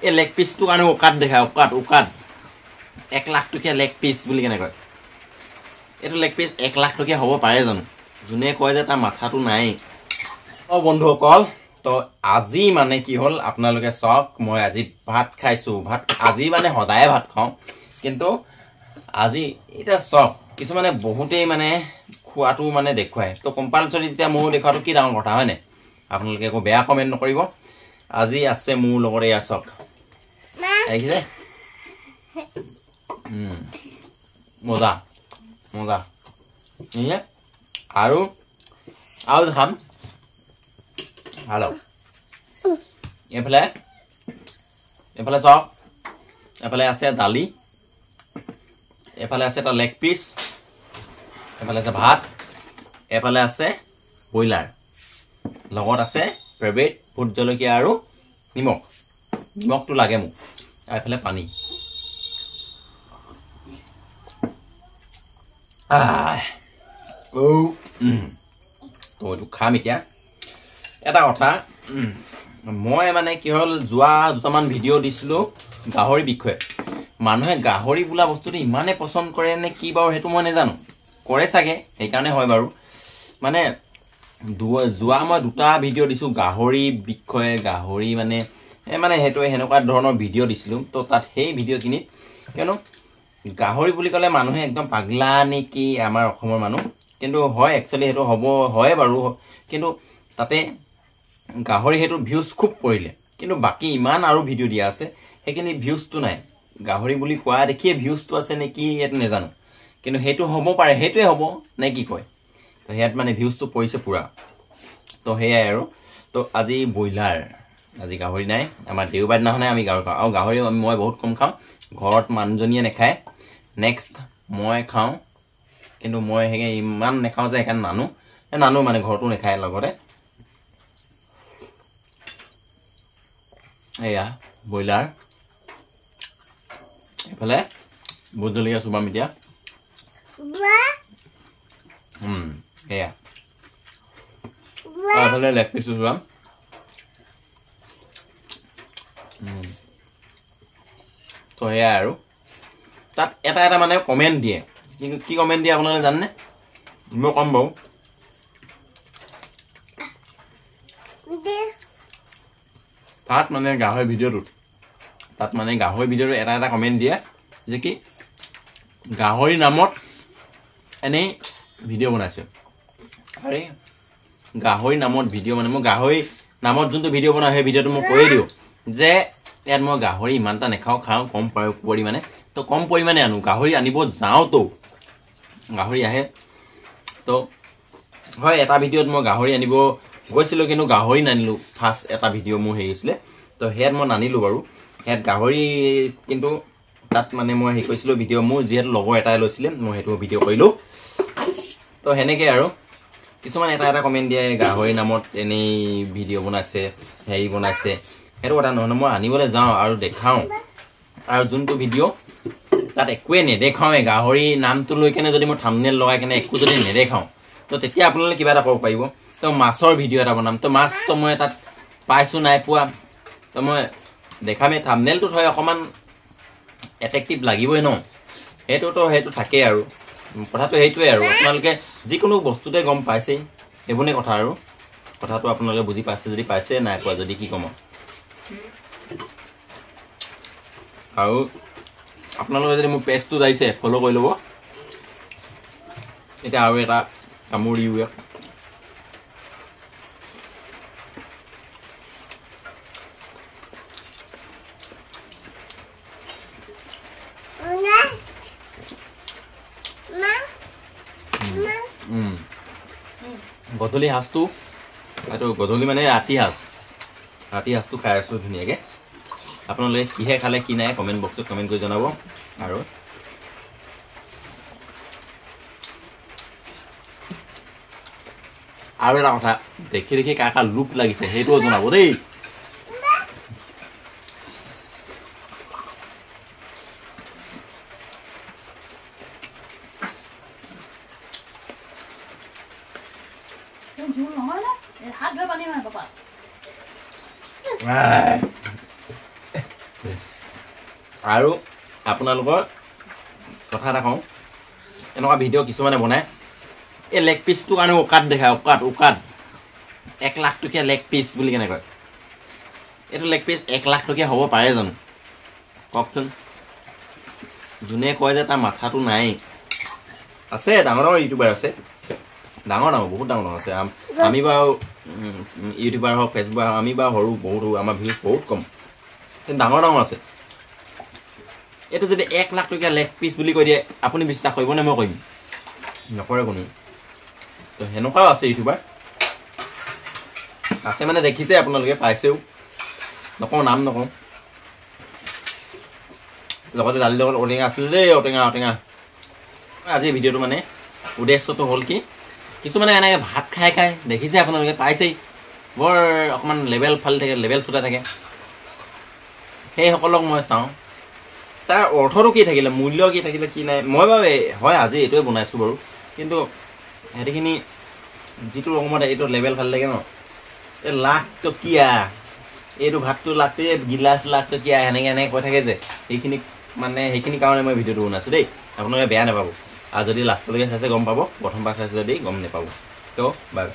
এই লেগ পিচটো কাৰণে ওকাত দেখায় ওকাত 1 লাখ টকীয়া লেগ পিচ বুলি কেনে কয় এইটো লেগ পিচ 1 লাখ টকীয়া হ'ব পাৰে জানো যোনে কয় যে তাৰ মাথাটো নাই বন্ধুসকল তো আজি মানে কি হ'ল আপোনালোকে চাওক মই আজি ভাত খাইছো ভাত আজি মানে সদায় ভাত খাওঁ কিন্তু আজি এটা চাওক কিছুমানে বহুতেই মানে খোৱাটো মানে দেখুৱায় তো কম্পালসৰি তেতিয়া মোৰ দেখাটো কি ডাঙৰ কথা হয়নে আপোনালোকে একো বেয়া কমেন্ট নকৰিব আজি আছে মোৰ লগৰে এয়া চাওক দেখিছে মজা মজা ইয়ে আৰু খাম Halo. এফালে চাওক এফালে আছে দালি এফালে আছে এটা লেগ পিস এফালে আছে ভাত এফালে আছে বইলাৰ লগত আছে ফেভাৰিট ভোট জলকীয়া আৰু নিমখটো লাগে মোক আৰু এফালে পানী তো এইটো খাম এতিয়া এটা কথা মই মানে কি হল যোৱা দুটামান ভিডিও দিছিলো গাহৰি বিষয়ে মানুহে গাহৰি বুলা বস্তুটো ইমানে পছন্দ কৰে নে কি বাৰু হেতু মই নেজানো কৰে সাগে এই কাৰণে হয় বাৰু মানে যোৱা মই দুটা ভিডিও দিছো গাহৰি বিষয়ে গাহৰি মানে হেতু হেনকা ধৰণৰ ভিডিও দিছিলো তো তাত সেই ভিডিও কিনি কেনো গাহৰি বুলি কলে মানুহে একদম পাগলা নেকি আমাৰ অসমৰ মানুহ কিন্তু হয় একচুয়ালি হেতু হ'ব হয় বাৰু কিন্তু তাতে গাহৰি হেতু ভিউজ খুব পৰিলে কিন্তু বাকি ইমান আৰু ভিডিও দিয়া আছে হেকিনি ভিউজটো নাই গাহৰি বুলি কোৱা দেখিয়ে ভিউজটো আছে নেকি এত নেজানো কিন্তু হেতু হ'ব পাৰে হেতুৱে হ'ব নে কি কয় তো হেত মানে ভিউজটো পৰিছে পুৰা তো হেয়াই আৰু তো আজি বইলাৰ আজি গাহৰি নাই আমাৰ দেওবাৰ দিনাখনে আমি গাহৰি খাওঁ আৰু গাহৰি মই বহুত কম খাওঁ ঘৰত মানুহজনীয়ে নেখায় নেক্সট মই খাওঁ কিন্তু মই হেগে ইমান নেখাওঁ যে এখান নানো মানে ঘৰটো নেখায় লগতে এয়া বইলাৰ এফালে ভোট জলকীয়া চুবাম এতিয়া এয়া এফালে লেগ পিচ চুবাম তো এয়া আৰু তাত এটা মানে কমেন্ট দিয়ে কি কমেন্ট দিয়ে আপোনালোকে জানে মই কম বাৰু তাত মানে গাহৰি ভিডিওটো এটা কমেন্ট দিয়ে যে কি গাহৰি নামত এনে ভিডিও বনাইছে আৰে গাহৰি নামত ভিডিও মানে মই গাহৰি নামত যোনটো ভিডিও বনাই সেই ভিডিওটো মই কৈ দিও যে ইয়াত মই গাহৰি ইমানটা নেখাও খাও কম পৰিমাণে তো কম পৰিমাণে আনো গাহৰি আনিব যাও তো গাহৰি আহে তো হয় এটা ভিডিওত মই গাহৰি আনিব গৈছিলো কিন্তু গাহৰি নানিলো ফাৰ্স্ট এটা ভিডিও মোৰ হেইছিলে তো হেয়াত মই নানিলো বাৰু হেয়াত গাহৰি কিন্তু তাত মানে মই হে কৈছিলো ভিডিও মোৰ যেহেতু লগৰ এটাই লৈছিলে মই হেতু ভিডিও কৰিলো তো হেনেকে আৰু কিছুমান এটা কমেন্ট দিয়ে গাহৰি নামত এনেই ভিডিও বনাইছে হেৰি বনাইছে হেতু কথা নহয় মই আনিবলৈ যাওঁ আৰু দেখাও আৰু যোনটো ভিডিও তাত একোৱে নেদেখাও গাহৰি নামটো লৈ কেনে যদি মই থাম্বনেল লগাই কেনে একো যদি নেদেখাও তো তেতিয়া আপোনালোকে কিবা এটা ক'ব পাৰিব তো মাছৰ ভিডিও এটা বনাম তো মাছ তো মই তাত পাইছো নাই পোৱা তো মই দেখামে থাম্বনেলটো হয় অকমান এট্ৰেক্টিভ লাগিবই ন হেতু থাকে আৰু কথাটো হেইটোৱে আৰু আপোনালোকে যিকোনো বস্তুতে গম পাইছে হেবুনে কথা আৰু কথাটো আপোনালোকে বুজি পাইছে যদি পাইছে নাই পোৱা যদি কি কম আৰু আপোনালোকে যদি মোৰ পেজটো যাইছে ফলো কৰি ল'ব এটা আৰু এটা কামুৰি উয়া গধূলি হাঁচটো এইটো গধূলি মানে ৰাতি হাঁচটো খাই আছো ধুনীয়াকে আপোনালোকে কিহে খালে কি নাই কমেন্ট বক্সত কমেন্ট কৰি জনাব আৰু এটা কথা দেখি কাকা লুক লাগিছে হেইটো জনাব দেই झूल নহয় না হাত ধুই পানী মাৰ পাপা আৰু আপোনালোকৰ কথা এটা কওঁ এনেকুৱা ভিডিঅ' কিছুমানে বনায় এই লেগ পিচটোৰ কাৰণে উকাত দেখায় উকাত 1 লাখ টকীয়া লেগ পিচ বুলি কেনে কয় এইটো লেগ পিচ 1 লাখ টকীয়া হ'ব পাৰে জানো কওকচোন যোনে কয় যে তাৰ মাথাটো নাই আছে ডাঙৰ ইউটিউবাৰ আছে ডাঙৰ বহুত ডাঙৰ আছে আমি বাৰু ইউটিউবাৰ হওক ফেচবুক আমি বাৰু সৰু বহুত আমাৰ ভিউজ বহুত কম কিন্তু ডাঙৰ আছে এইটো যদি 1 লাখ টকীয়া লেগ পিচ বুলি কৈ দিয়ে আপুনি বিশ্বাস কৰিবনে মই কৰিম নকৰে কোনো তো সেনেকুৱাও আছে ইউটিউবাৰ আছে মানে দেখিছে আপোনালোকে পাইছেও নকওঁ নাম নকওঁ লগতে দালিৰ লগত ঔটেঙা আছিলে দেই ঔটেঙা আজি ভিডিঅ'টো মানে উদ্দেশ্যটো হ'ল কি কিছুমানে এনেকৈ ভাত খাই দেখিছে আপোনালোকে পাইছেই বৰ অকণমান লেভেল ফালি থাকে লেভেল চোতা থাকে সেইসকলক মই চাওঁ তাৰ অৰ্থটো কি থাকিলে মূল্য কি থাকিলে কি নাই মই বাৰু হয় আজি এইটোৱে বনাইছোঁ বাৰু কিন্তু হেৰিখিনি যিটো ৰকমত এইটো লেভেল ফালি থাকে ন এই লাখ টকীয়া এইটো ভাতটো লাগতে গিলাচ লাখ টকীয়া এনেকৈ কৈ থাকে যে সেইখিনি কাৰণে মই ভিডিঅ'টো বনাইছোঁ দেই আপোনালোকে বেয়া নাপাব আৰু যদি লাষ্টলৈকে চাইছে গম পাব প্ৰথমবাৰ চাইছে যদি গম নাপাব তো বাই